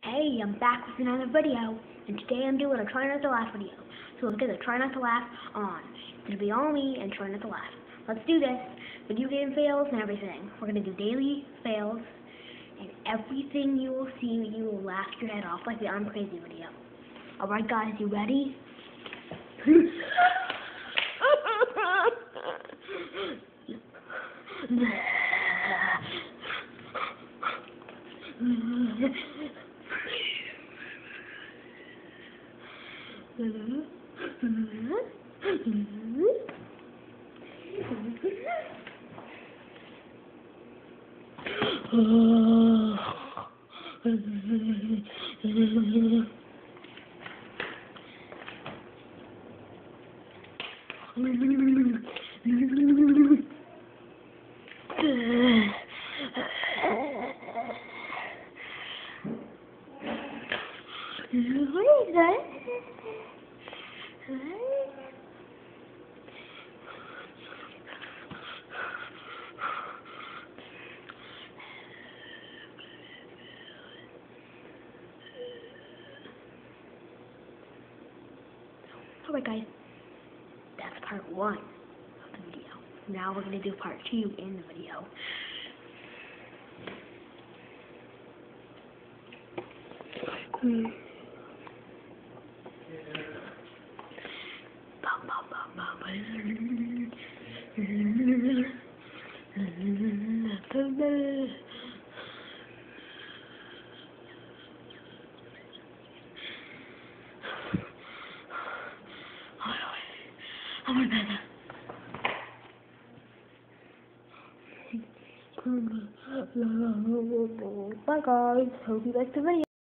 Hey, I'm back with another video, and today I'm doing a try not to laugh video. So let's get the try not to laugh on. It's going to be all me and try not to laugh. Let's do this. Video game fails and everything. We're going to do daily fails, and everything you will see, you will laugh your head off like the I'm Crazy video. Alright guys, you ready? What is that? Alright guys, that's part 1 of the video. Now we're going to do part 2 in the video. Bye guys, hope you liked the video.